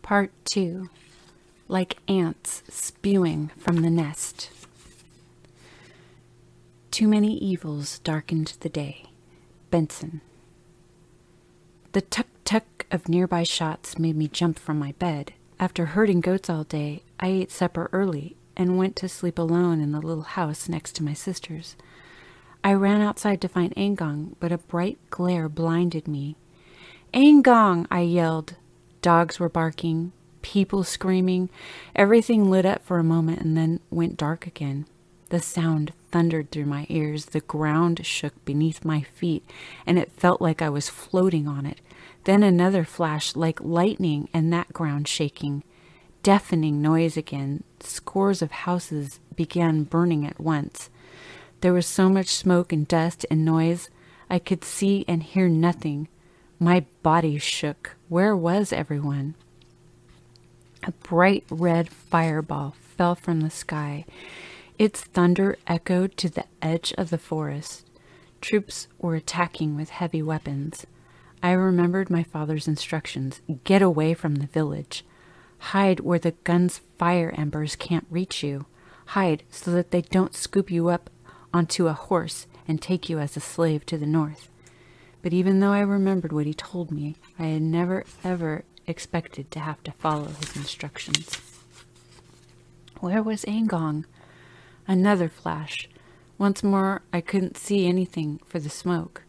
Part 2. Like ants spewing from the nest. Too many evils darkened the day. Benson. The tuck-tuck of nearby shots made me jump from my bed. After herding goats all day, I ate supper early and went to sleep alone in the little house next to my sister's. I ran outside to find Angong, but a bright glare blinded me. "Angong!" I yelled. Dogs were barking, people screaming. Everything lit up for a moment and then went dark again. The sound thundered through my ears. The ground shook beneath my feet, and it felt like I was floating on it. Then another flash like lightning, and that ground shaking. Deafening noise again. Scores of houses began burning at once. There was so much smoke and dust and noise, I could see and hear nothing. My body shook. Where was everyone? A bright red fireball fell from the sky. Its thunder echoed to the edge of the forest. Troops were attacking with heavy weapons. I remembered my father's instructions. Get away from the village. Hide where the gun's fire embers can't reach you. Hide so that they don't scoop you up onto a horse and take you as a slave to the north. But even though I remembered what he told me, I had never ever expected to have to follow his instructions. Where was Angong? Another flash. Once more, I couldn't see anything for the smoke.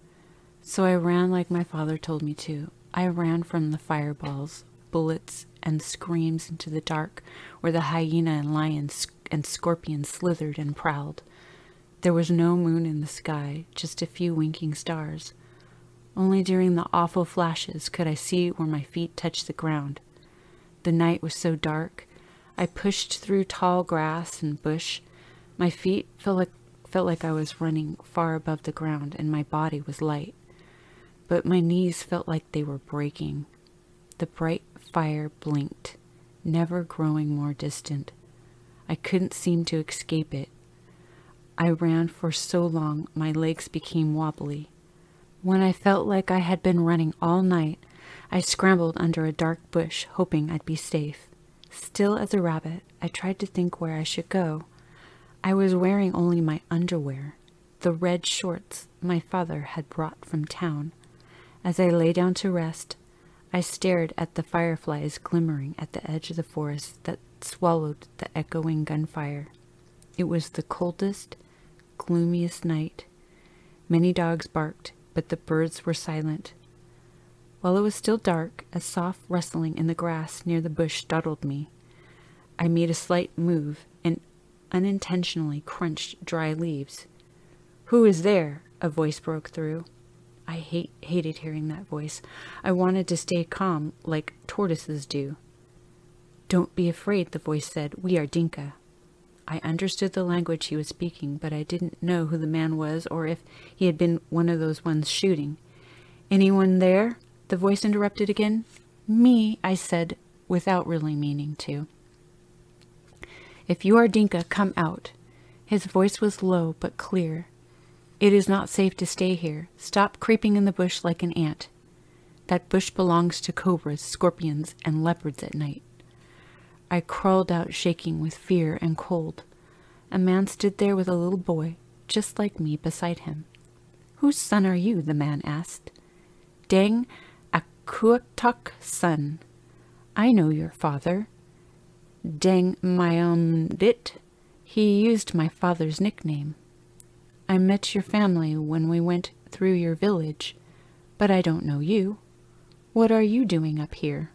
So I ran like my father told me to. I ran from the fireballs, bullets, and screams into the dark where the hyena and lion and scorpion slithered and prowled. There was no moon in the sky, just a few winking stars. Only during the awful flashes could I see where my feet touched the ground. The night was so dark. I pushed through tall grass and bush. My feet felt like I was running far above the ground, and my body was light. But my knees felt like they were breaking. The bright fire blinked, never growing more distant. I couldn't seem to escape it. I ran for so long my legs became wobbly. When I felt like I had been running all night, I scrambled under a dark bush, hoping I'd be safe. Still as a rabbit, I tried to think where I should go. I was wearing only my underwear, the red shorts my father had brought from town. As I lay down to rest, I stared at the fireflies glimmering at the edge of the forest that swallowed the echoing gunfire. It was the coldest, gloomiest night. Many dogs barked, but the birds were silent. While it was still dark, a soft rustling in the grass near the bush startled me. I made a slight move and unintentionally crunched dry leaves. "Who is there?" a voice broke through. I hated hearing that voice. I wanted to stay calm, like tortoises do. "Don't be afraid," the voice said. "We are Dinka." I understood the language he was speaking, but I didn't know who the man was or if he had been one of those ones shooting. "Anyone there?" the voice interrupted again. "Me," I said, without really meaning to. "If you are Dinka, come out." His voice was low but clear. "It is not safe to stay here. Stop creeping in the bush like an ant. That bush belongs to cobras, scorpions, and leopards at night." I crawled out shaking with fear and cold. A man stood there with a little boy, just like me, beside him. "Whose son are you?" the man asked. "Deng Akuatok son. I know your father. Deng Myomdit. He used my father's nickname. I met your family when we went through your village, but I don't know you. What are you doing up here?"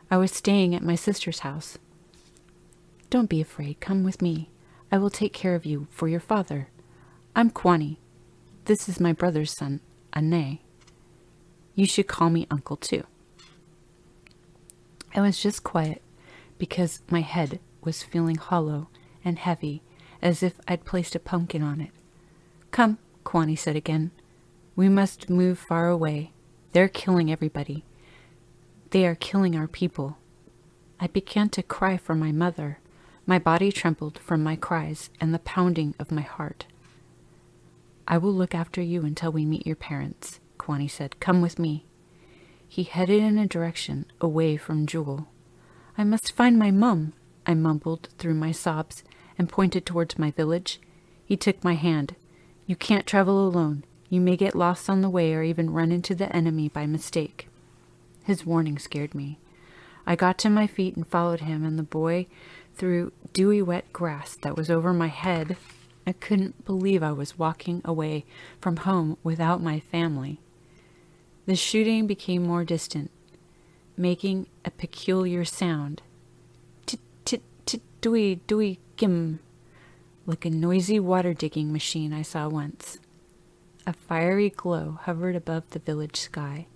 "I was staying at my sister's house." "Don't be afraid. Come with me. I will take care of you for your father. I'm Kwani. This is my brother's son, Ane. You should call me uncle too." I was just quiet because my head was feeling hollow and heavy, as if I'd placed a pumpkin on it. "Come," Kwani said again. "We must move far away. They're killing everybody. They are killing our people." I began to cry for my mother. My body trembled from my cries and the pounding of my heart. "I will look after you until we meet your parents," Kwani said. "Come with me." He headed in a direction away from Jewel. I must find my mum, I mumbled through my sobs and pointed towards my village. He took my hand. You can't travel alone. You may get lost on the way or even run into the enemy by mistake. His warning scared me. I got to my feet and followed him and the boy through dewy wet grass that was over my head. I couldn't believe I was walking away from home without my family. The shooting became more distant, making a peculiar sound. Tit-tit-tit-dwee, dwee, gim, like a noisy water-digging machine I saw once. A fiery glow hovered above the village sky.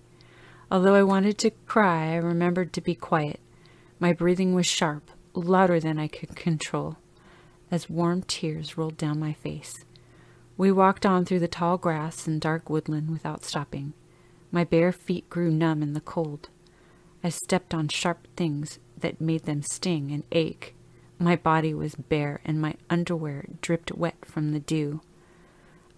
Although I wanted to cry, I remembered to be quiet. My breathing was sharp, louder than I could control, as warm tears rolled down my face. We walked on through the tall grass and dark woodland without stopping. My bare feet grew numb in the cold. I stepped on sharp things that made them sting and ache. My body was bare and my underwear dripped wet from the dew.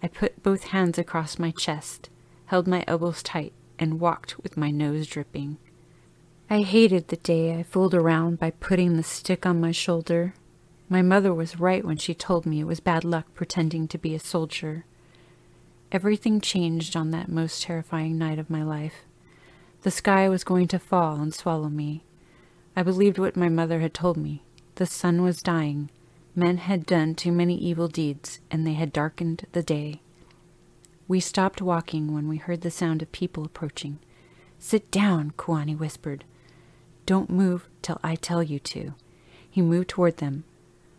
I put both hands across my chest, held my elbows tight, and walked with my nose dripping. I hated the day I fooled around by putting the stick on my shoulder. My mother was right when she told me it was bad luck pretending to be a soldier. Everything changed on that most terrifying night of my life. The sky was going to fall and swallow me. I believed what my mother had told me. The sun was dying. Men had done too many evil deeds, and they had darkened the day. We stopped walking when we heard the sound of people approaching. "Sit down," Kuani whispered. "Don't move till I tell you to." He moved toward them.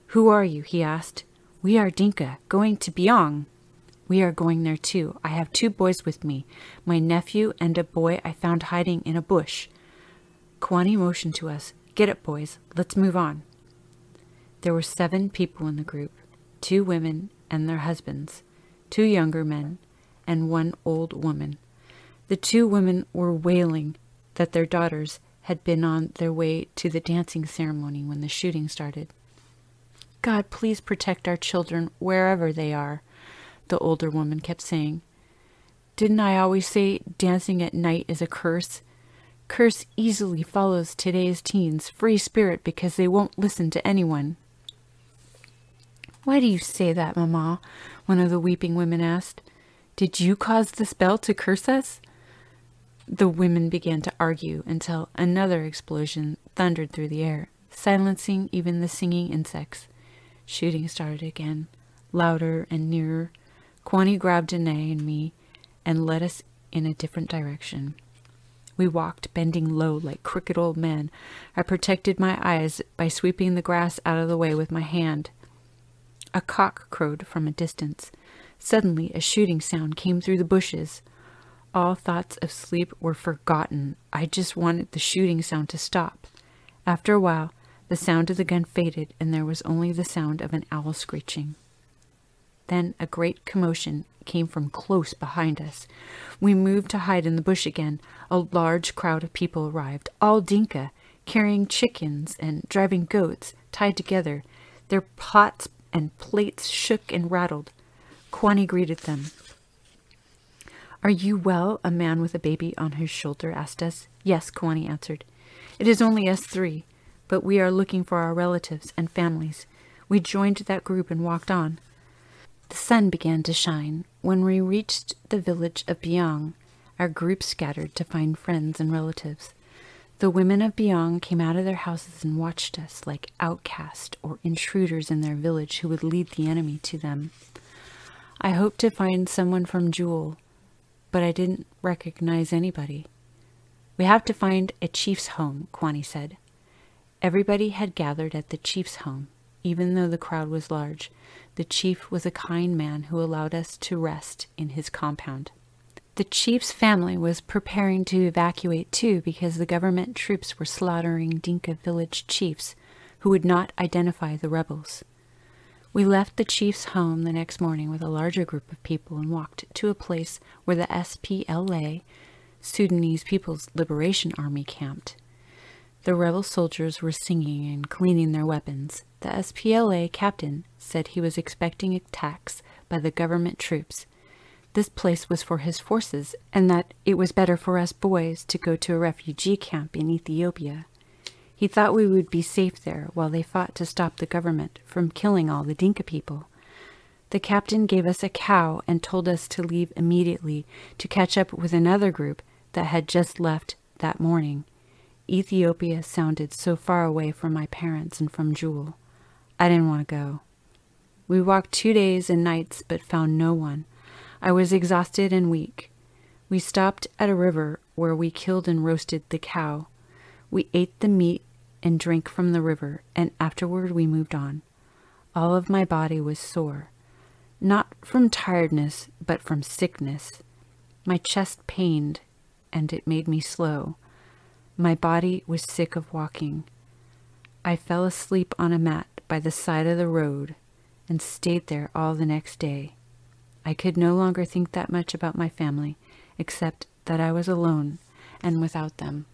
"Who are you?" he asked. "We are Dinka, going to Spewing." "We are going there too. I have 2 boys with me, my nephew and a boy I found hiding in a bush." Kuani motioned to us. "Get up, boys. Let's move on." There were 7 people in the group, 2 women and their husbands, 2 younger men, and 1 old woman. The 2 women were wailing that their daughters had been on their way to the dancing ceremony when the shooting started. "God, please protect our children wherever they are," the older woman kept saying. "Didn't I always say dancing at night is a curse? Curse easily follows today's teens, free spirit, because they won't listen to anyone." "Why do you say that, Mama?" one of the weeping women asked. "Did you cause the spell to curse us?" The women began to argue until another explosion thundered through the air, silencing even the singing insects. Shooting started again, louder and nearer. Kuani grabbed Danae and me and led us in a different direction. We walked, bending low like crooked old men. I protected my eyes by sweeping the grass out of the way with my hand. A cock crowed from a distance. Suddenly, a shooting sound came through the bushes. All thoughts of sleep were forgotten. I just wanted the shooting sound to stop. After a while, the sound of the gun faded, and there was only the sound of an owl screeching. Then a great commotion came from close behind us. We moved to hide in the bush again. A large crowd of people arrived, all Dinka, carrying chickens and driving goats tied together. Their pots and plates shook and rattled. Kuani greeted them. "Are you well?" a man with a baby on his shoulder asked us. "Yes," Kuani answered. "It is only us 3, but we are looking for our relatives and families." We joined that group and walked on. The sun began to shine. When we reached the village of Spewing, our group scattered to find friends and relatives. The women of Spewing came out of their houses and watched us like outcasts or intruders in their village who would lead the enemy to them. I hoped to find someone from Jewel, but I didn't recognize anybody. "We have to find a chief's home," Kuani said. Everybody had gathered at the chief's home, even though the crowd was large. The chief was a kind man who allowed us to rest in his compound. The chief's family was preparing to evacuate too because the government troops were slaughtering Dinka village chiefs who would not identify the rebels. We left the chief's home the next morning with a larger group of people and walked to a place where the SPLA, Sudanese People's Liberation Army, camped. The rebel soldiers were singing and cleaning their weapons. The SPLA captain said he was expecting attacks by the government troops. This place was for his forces, and that it was better for us boys to go to a refugee camp in Ethiopia. He thought we would be safe there while they fought to stop the government from killing all the Dinka people. The captain gave us a cow and told us to leave immediately to catch up with another group that had just left that morning. Ethiopia sounded so far away from my parents and from Jewel. I didn't want to go. We walked 2 days and nights but found no one. I was exhausted and weak. We stopped at a river where we killed and roasted the cow. We ate the meat and drank from the river, and afterward we moved on. All of my body was sore. Not from tiredness, but from sickness. My chest pained, and it made me slow. My body was sick of walking. I fell asleep on a mat by the side of the road and stayed there all the next day. I could no longer think that much about my family, except that I was alone and without them.